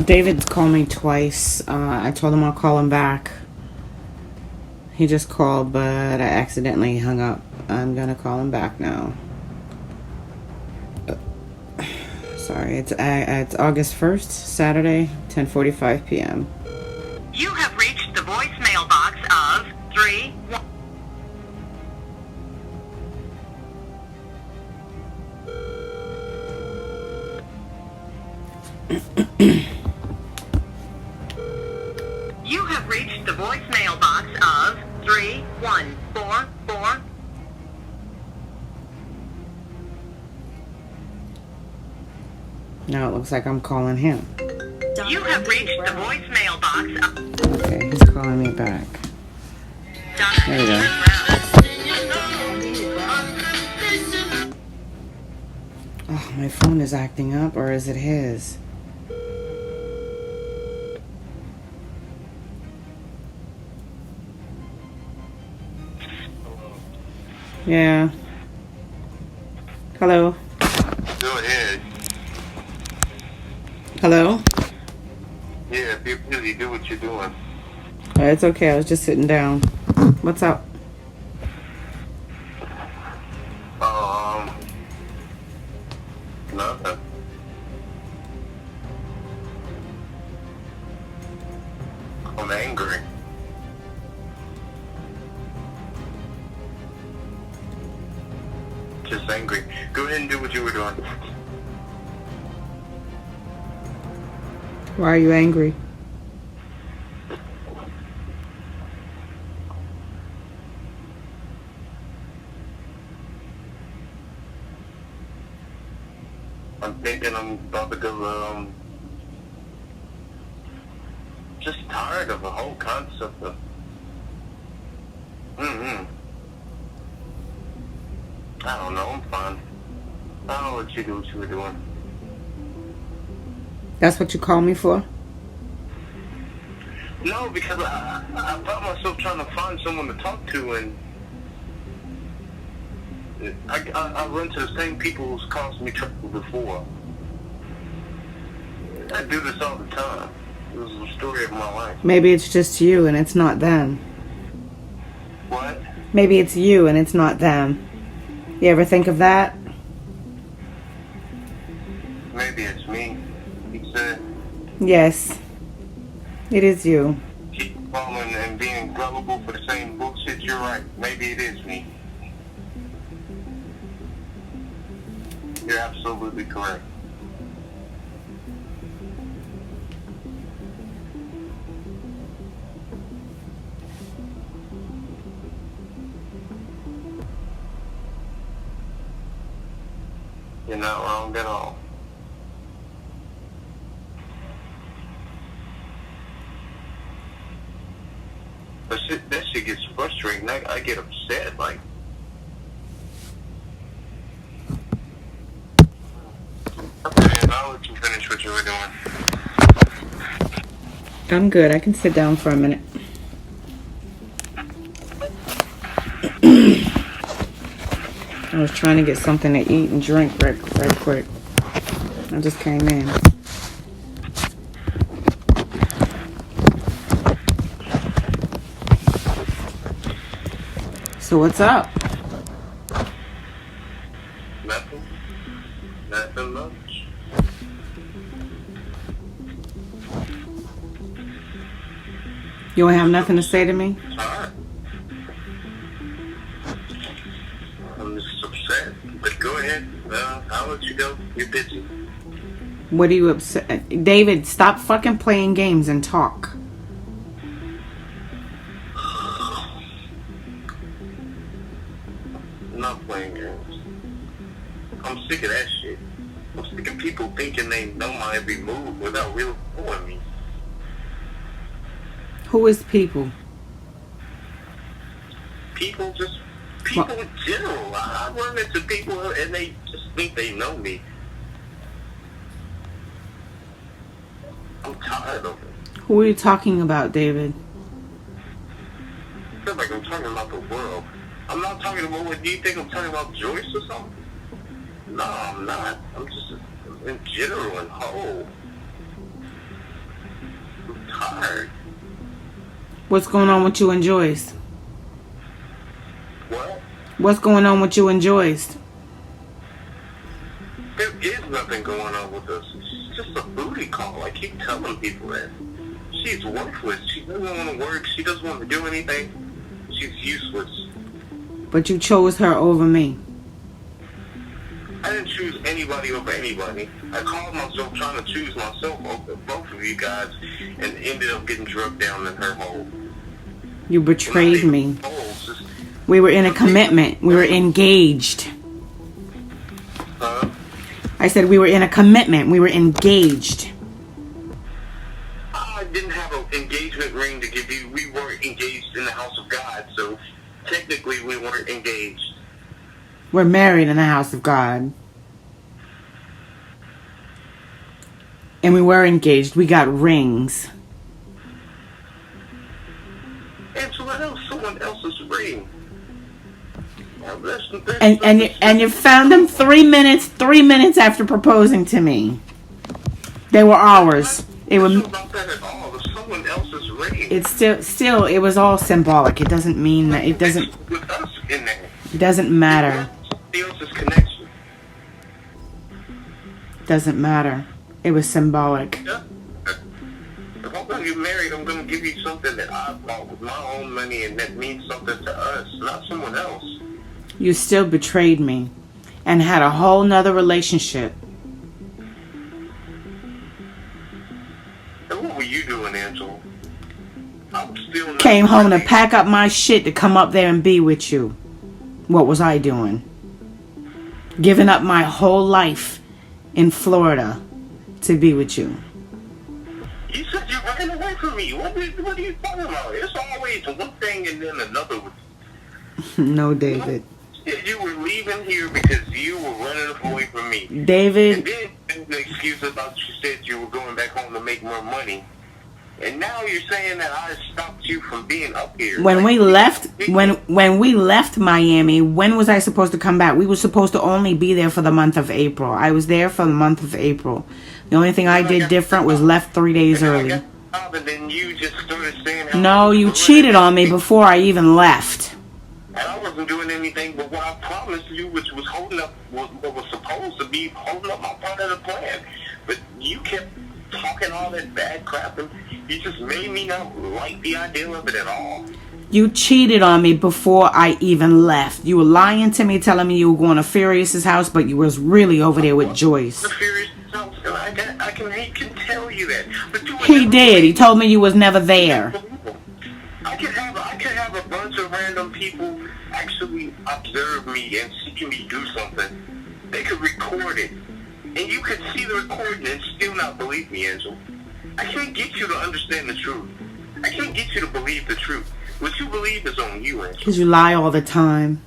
David's called me twice. I told him I'll call him back. He just called, but I accidentally hung up. I'm gonna call him back now. Sorry, it's August 1st, Saturday, 10:45 p.m. You have reached the voicemail box of 3. You have reached the voicemail box of 3144. Now it looks like I'm calling him. You have reached the voicemail box of... Okay, he's calling me back. There we go. Oh, my phone is acting up, or is it his? Yeah. Hello. Go ahead. Hello? Yeah, if you're busy, do what you're doing. It's okay, I was just sitting down. What's up? Nothing. I'm angry. Just angry. Go ahead and do what you were doing. Why are you angry? I'm thinking I'm about to go, just tired of the whole concept of, I don't know, I'm fine. I'll let you do what you were doing. That's what you call me for? No, because I found myself trying to find someone to talk to, and I run to the same people who's caused me trouble before. I do this all the time. This is the story of my life. Maybe it's just you and it's not them. What? Maybe it's you and it's not them. You ever think of that? Maybe it's me. He said, Yes. It is you. keep falling and being gullible for the same bullshit. You're right. Maybe it is me. You're absolutely correct. You're not wrong at all. But that shit gets frustrating. I get upset, like. Okay, I'll let you finish what you were doing. I'm good. I can sit down for a minute. I was trying to get something to eat and drink right quick. I just came in. So what's up? Nothing. Nothing much. You don't have nothing to say to me? Alright. I'm just upset. But go ahead. I'll let you go. You're busy. What are you upset? David, stop fucking playing games and talk. I'm not playing games. I'm sick of that shit. I'm sick of people thinking they know my every move without really knowing me. Who is people? People in general. I run into people and they just think they know me. I'm tired of it. Who are you talking about, David? I feel like I'm talking about the world. I'm not talking about, what do you think I'm talking about, Joyce or something? No, I'm not. I'm just in general and whole. heard. What's going on with you and Joyce? What? What's going on with you and Joyce? There is nothing going on with us. It's just a booty call. I keep telling people that. She's worthless. She doesn't want to work. She doesn't want to do anything. She's useless. But you chose her over me. I didn't choose anybody over anybody. I called myself trying to choose myself over both of you guys and ended up getting drugged down in her hole. You betrayed me. Holes, just, We were in a commitment. We were engaged. huh? I said we were in a commitment. We were engaged. I didn't have an engagement ring to give you. We weren't engaged in the house of God, so technically we weren't engaged. We're married in the house of God. And we were engaged. We got rings. And so that was someone else's ring. Now, And you found them 3 minutes after proposing to me. They were ours. It was. about that at all. It was someone else's ring. It's still. It was all symbolic. It doesn't mean that. It doesn't. With us in there. It doesn't matter. Somebody else's connection. Doesn't matter. It was symbolic. Yeah. If I'm going to get married, I'm going to give you something that I bought with my own money and that means something to us, not someone else. You still betrayed me, and had a whole nother relationship. And what were you doing, Angel? I'm still not Came home to ready. pack up my shit to come up there and be with you. What was I doing? Giving up my whole life in Florida to be with you. You said you ran away from me. What are you talking about? It's always one thing and then another. No, David. You were leaving here because you were running away from me. And David, then the excuse about you said you were going back home to make more money. And now you're saying that I stopped you from being up here. when Like, we left, when we left Miami, when was I supposed to come back? We were supposed to only be there for the month of April. I was there for the month of April. The only thing I did different was left 3 days and I early. got the job, and then you just started saying how No, you cheated on me before I even left. And I wasn't doing anything but what I promised you, which was holding up what was supposed to be holding up my part of the plan. But you kept talking all that bad crap, and you just made me not like the idea of it at all. You cheated on me before I even left. You were lying to me, telling me you were going to Furious's house, but you was really over there with Joyce. The Furious House, I can tell you that. But you were He never did. He told me you was never there. I could have a bunch of random people actually observe me and see me do something. They could record it, and you could see the recording and still not believe me, Angel. I can't get you to understand the truth. I can't get you to believe the truth. What you believe is on you, Angel. Because you lie all the time.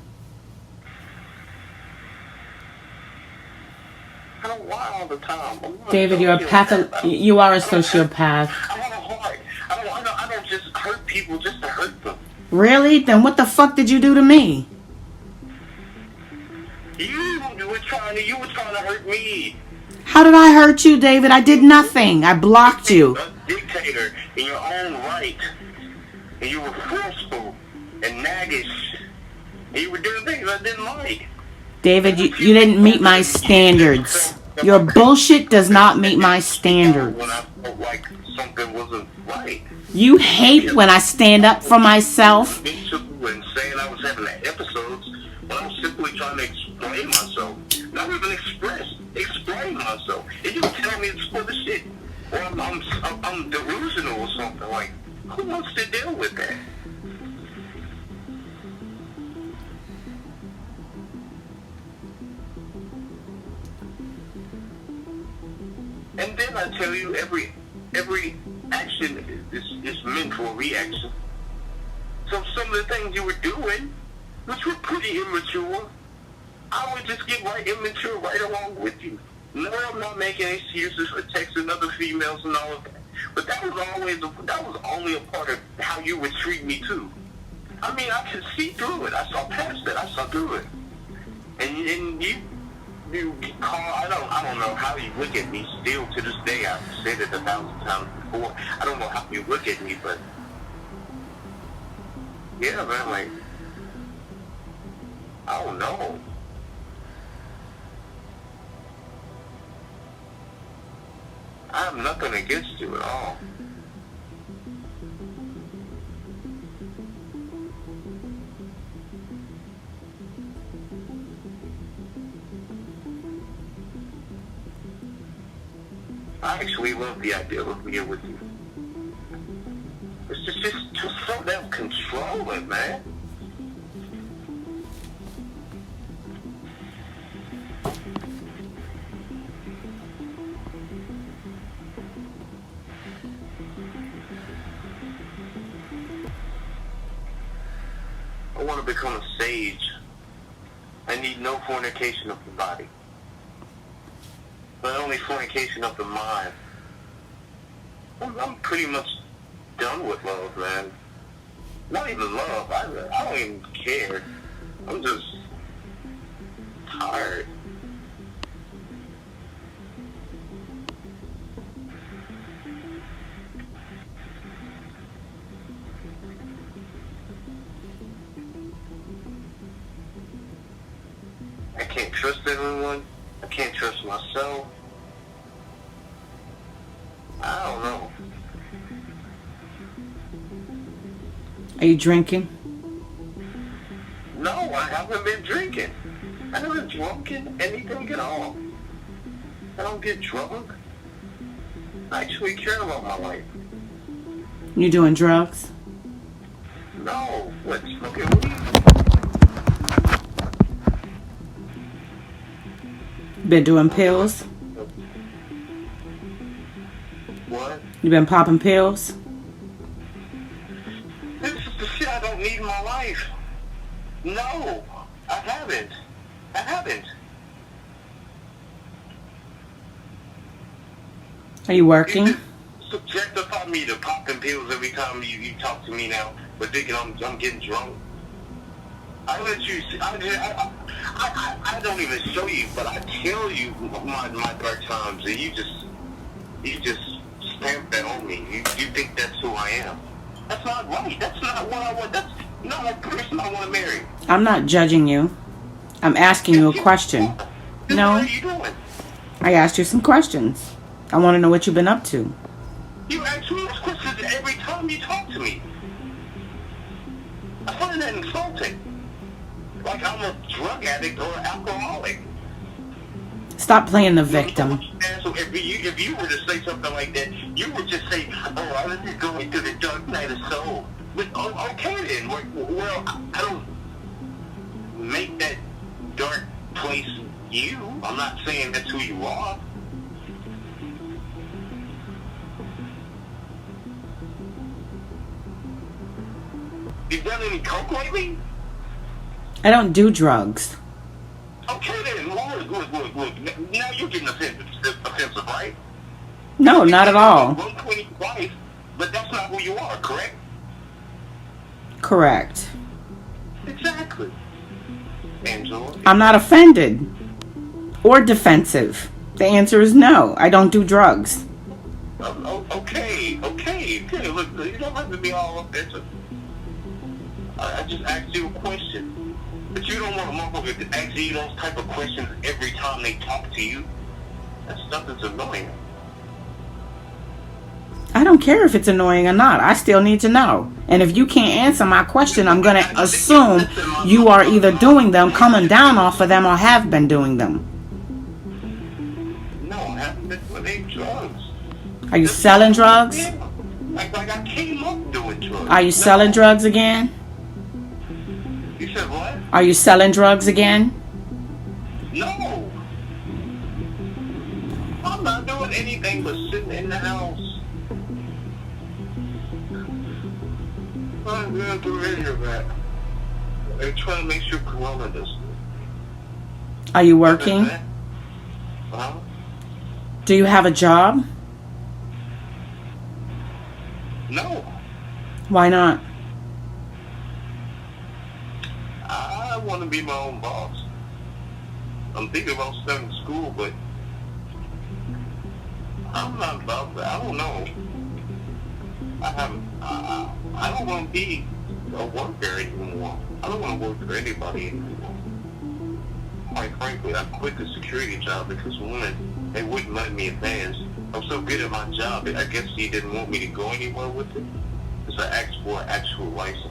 I don't lie all the time. I'm not David, you're a sociopath. you are a I don't have- sociopath. I have a heart. I don't just hurt people just to hurt them. Really? Then what the fuck did you do to me? You were trying to hurt me. How did I hurt you, David? I did nothing. I blocked you. A dictator in your own right. And you were forceful and naggish. And you were doing things I didn't like. David, you didn't meet my standards. Your bullshit does not meet my standards. When I felt like something wasn't right. You hate when I stand up for myself. Me too, and saying I was having episodes when I was simply trying to explain myself. Not even explain myself. And you tell me it's full of shit. Or I'm delusional or something. Like, who wants to deal with that? And then I tell you, every action is meant for a reaction. So some of the things you were doing, which were pretty immature, I would just get right immature right along with you. No, I'm not making excuses for texting other females and all of that. But that was only a part of how you would treat me too. I mean, I could see through it. I saw past it. I saw through it. And you call, I don't know how you look at me still to this day. I've said it 1,000 times before. I don't know how you look at me, but yeah, man, like, I don't know. I have nothing against you at all. I actually love the idea of being with you. It's just so damn controlling, man. I want to become a sage. I need no fornication of the body, but only fornication of the mind. I'm pretty much done with love, man. Not even love. I don't even care. I'm just tired. I can't trust everyone. I can't trust myself. I don't know. Are you drinking? No, I haven't been drinking. I haven't drunken anything at all. I don't get drunk. I actually care about my life. You doing drugs? No, what, smoking weed? Been doing pills? What? You been popping pills? This is the shit I don't need in my life. No, I haven't. I haven't. Are you working? You just subjectify me to popping pills every time you talk to me now, but thinking I'm getting drunk. I let you. I don't even show you, but I tell you my dark times, and you just stamp that on me. You think that's who I am. That's not right. That's not what I want. That's not a person I want to marry. I'm not judging you. I'm asking you a question. Then No. What are you doing? I asked you some questions. I want to know what you've been up to. You ask me those questions every time you talk to me. I find that insulting. Like I'm a drug addict or an alcoholic. Stop playing the victim. So if you were to say something like that, you would just say, "Oh, I was just going through the dark night of soul." But okay then. Well, I don't make that dark place you. I'm not saying that's who you are. You done any coke lately? I don't do drugs. Okay then, look. Now you're getting offensive, right? No, not at all. 120 twice, but that's not who you are, correct? Correct. Exactly. Angela. I'm not offended or defensive. The answer is no. I don't do drugs. Okay. Look, you don't have to be all offensive. I just asked you a question. But you don't want a motherfucker to ask you those type of questions every time they talk to you. That's nothing's annoying. I don't care if it's annoying or not. I still need to know. And if you can't answer my question, I'm going to assume you are either doing them, coming down off of them, or have been doing them. No, I haven't been doing any drugs. Are you selling drugs? Yeah. Like I came up doing drugs. Are you selling drugs again? You said what? Are you selling drugs again? No. I'm not doing anything but sitting in the house. I'm going to do any of that. I'm trying to make sure Corona does. Are you working? Huh? Do you have a job? No. Why not? I want to be my own boss. I'm thinking about starting school, but I'm not about that. I don't know. I don't want to be a worker anymore. I don't want to work for anybody anymore. Quite frankly, I quit the security job because one, they wouldn't let me advance. I'm so good at my job, I guess he didn't want me to go anywhere with it. So I asked for an actual license.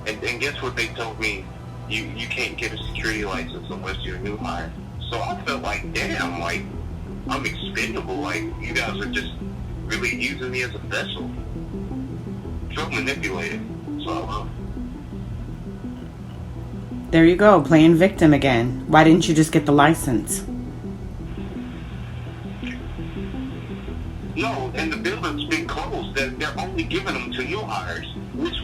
And guess what they told me? You can't get a security license unless you're a new hire. So I felt like, damn, like, I'm expendable. Like, you guys are just really using me as a vessel. So manipulated. So, There you go, playing victim again. Why didn't you just get the license? no, and the building's been closed. They're only giving them to new hires, which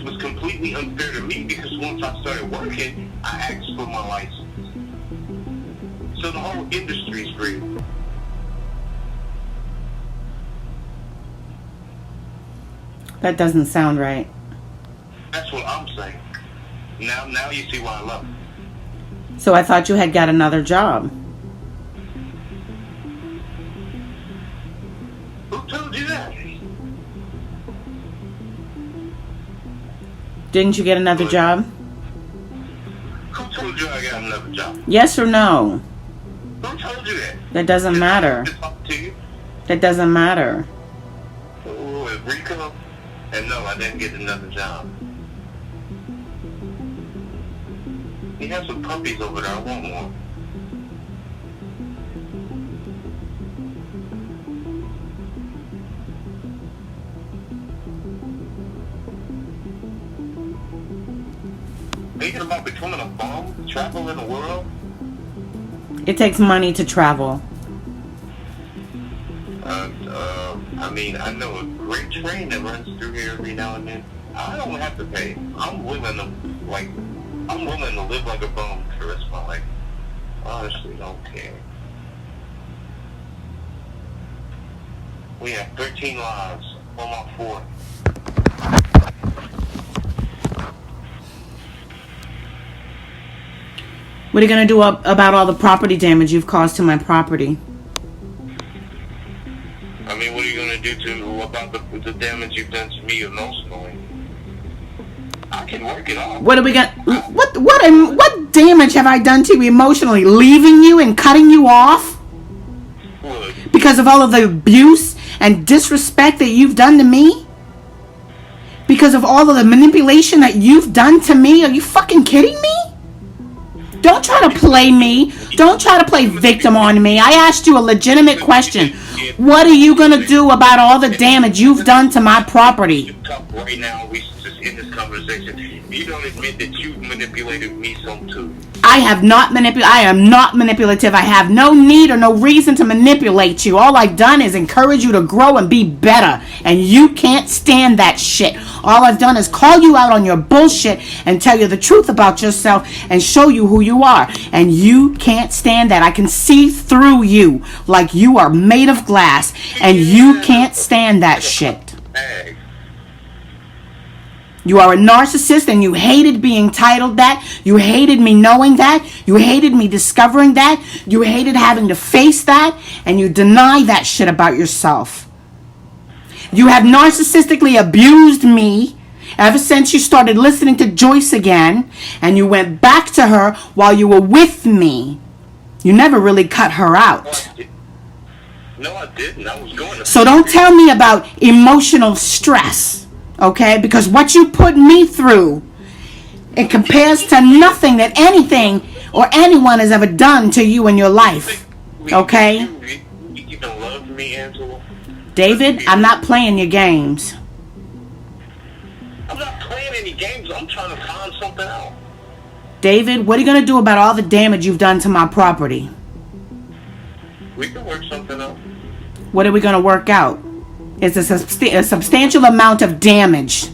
was completely unfair to me because once I started working, I asked for my license. So the whole industry's free. That doesn't sound right. That's what I'm saying. Now you see why I love it. So I thought you had got another job. Who told you that? Didn't you get another job? Who told you I got another job? Yes or no? Who told you that? That doesn't matter. Did I talk to you? That doesn't matter. Oh, Rico? And no, I didn't get another job. He has some puppies over there. I want one. Thinking about becoming a bum, traveling the world. It takes money to travel. I mean, I know a great train that runs through here every now and then. I don't have to pay. I'm willing to live like a bum for the rest of my life. Honestly, don't care. We have 13 lives. I'm on 4. What are you going to do about all the property damage you've caused to my property? I mean, what are you going to do about the damage you've done to me emotionally? I can work it off. What are we going to... What damage have I done to you emotionally? Leaving you and cutting you off? What? Because of all of the abuse and disrespect that you've done to me? Because of all of the manipulation that you've done to me? Are you fucking kidding me? Don't try to play me. Don't try to play victim on me. I asked you a legitimate question. What are you going to do about all the damage you've done to my property? Right now, we just in this conversation. You don't admit that you manipulated me some too. I am not manipulative. I have no need or no reason to manipulate you. All I've done is encourage you to grow and be better. And you can't stand that shit. All I've done is call you out on your bullshit and tell you the truth about yourself and show you who you are. And you can't stand that. I can see through you like you are made of glass. And you can't stand that shit. Hey. You are a narcissist and you hated being titled that. You hated me knowing that. You hated me discovering that. You hated having to face that. And you deny that shit about yourself. You have narcissistically abused me ever since you started listening to Joyce again. And you went back to her while you were with me. You never really cut her out. No, I didn't. I was going to... So don't tell me about emotional stress. Okay, because what you put me through, it compares to nothing that anything or anyone has ever done to you in your life. Okay? You don't love me, Angela? David, I'm not playing your games. I'm not playing any games. I'm trying to find something out. David, what are you going to do about all the damage you've done to my property? We can work something out. What are we going to work out? It's a substantial amount of damage.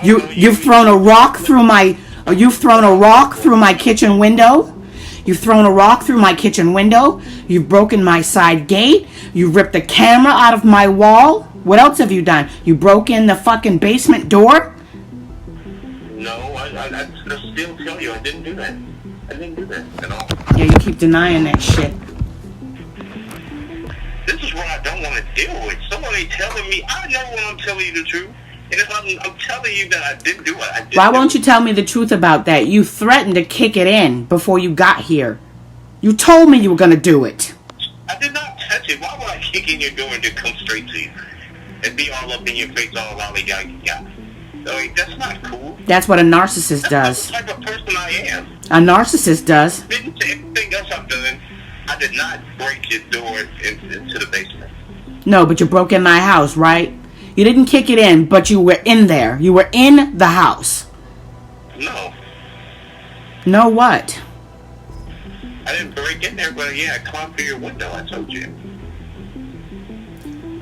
You've thrown a rock through my kitchen window. You've thrown a rock through my kitchen window. You've broken my side gate. You ripped the camera out of my wall. What else have you done? You broke in the fucking basement door? No, I still tell you I didn't do that. I didn't do that at all. Yeah, you keep denying that shit. This is what I don't want to deal with. Somebody telling me, I know when I'm telling you the truth. And if I'm telling you that I didn't do it, I didn't. Why won't you tell me the truth about that? You threatened to kick it in before you got here. You told me you were going to do it. I did not touch it. Why would I kick in your door and just come straight to you? And be all up in your face, all lollygaggy. Like, that's not cool. That's what a narcissist does. That's not the type of person I am. A narcissist does. Everything else I've done, I did not break your door into the basement. No, but you broke in my house, right? You didn't kick it in, but you were in there. You were in the house. No. No what? I didn't break in there, but yeah, I climbed through your window, I told you.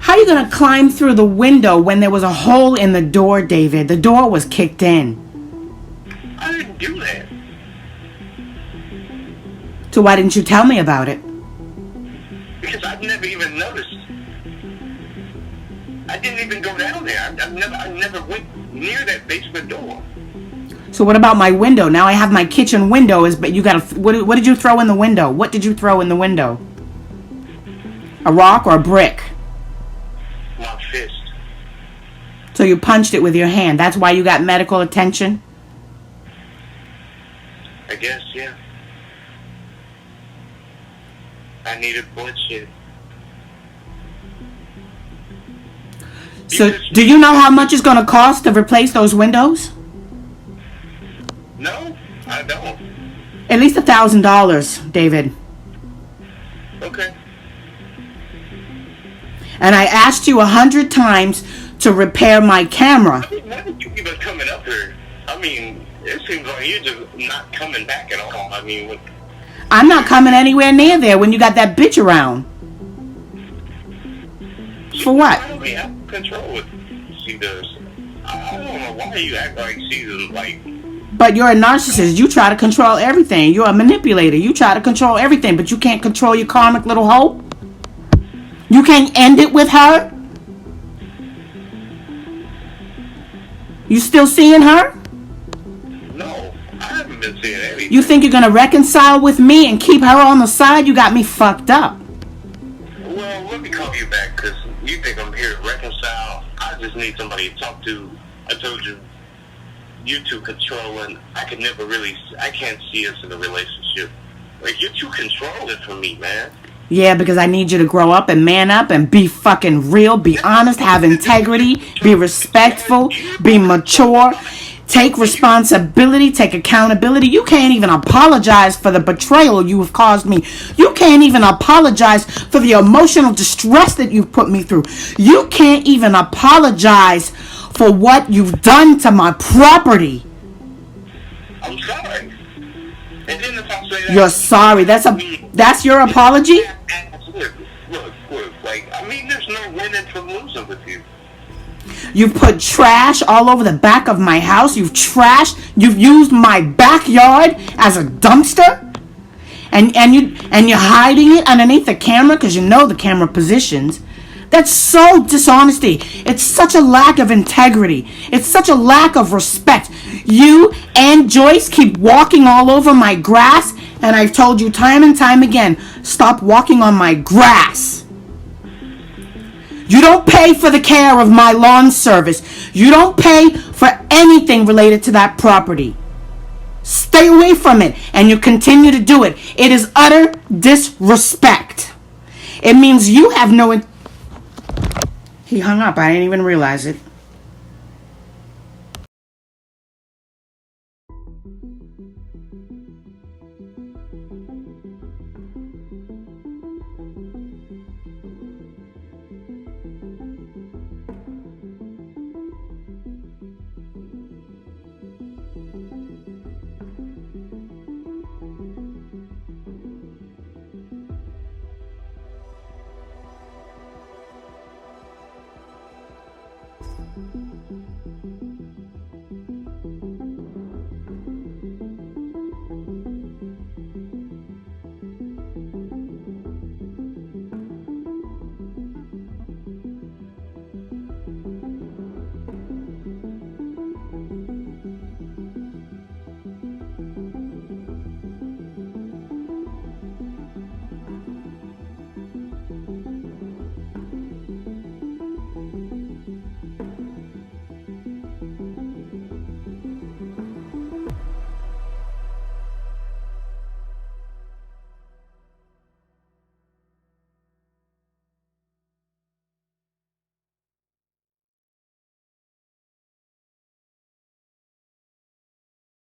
How are you going to climb through the window when there was a hole in the door, David? The door was kicked in. I didn't do that. So why didn't you tell me about it? Because I've never even noticed. I didn't even go down there. I never went near that basement door. So what about my window? Now I have my kitchen window. But you got what did you throw in the window? What did you throw in the window? A rock or a brick? My fist. So you punched it with your hand. That's why you got medical attention? I guess, yeah. I needed bloodshed. So do you know how much it's going to cost to replace those windows? No, I don't. At least $1,000, David. Okay. And I asked you 100 times to repair my camera. I mean, why did you even coming up here? I mean, it seems like you're just not coming back at all. I mean, what? I'm not coming anywhere near there when you got that bitch around. For what? I mean, I have control what she does. I don't know why you act like she's like. But you're a narcissist. You try to control everything. You're a manipulator. You try to control everything, but you can't control your karmic little hoe. You can't end it with her. You still seeing her? No, I haven't been seeing anything. You think you're gonna reconcile with me and keep her on the side? You got me fucked up. Well, let me call you back because you think I'm here to reconcile. I just need somebody to talk to. I told you, you two controlling. I can't see us in a relationship. Like, you're too controlling for me, man. Yeah, because I need you to grow up and man up and be fucking real, be honest, have integrity, be respectful, be mature, take responsibility, take accountability. You can't even apologize for the betrayal you have caused me. You can't even apologize for the emotional distress that you've put me through. You can't even apologize for what you've done to my property. I'm sorry. And then if I say that, You're sorry. That's your apology? Look, like, I mean, there's no winning from losing with you. You've put trash all over the back of my house. You've used my backyard as a dumpster. And you're hiding it underneath the camera because you know the camera positions. That's so dishonesty. It's such a lack of integrity. It's such a lack of respect. You and Joyce keep walking all over my grass, and I've told you time and time again, stop walking on my grass. You don't pay for the care of my lawn service. You don't pay for anything related to that property. Stay away from it, and you continue to do it. It is utter disrespect. It means you have no... He hung up. I didn't even realize it.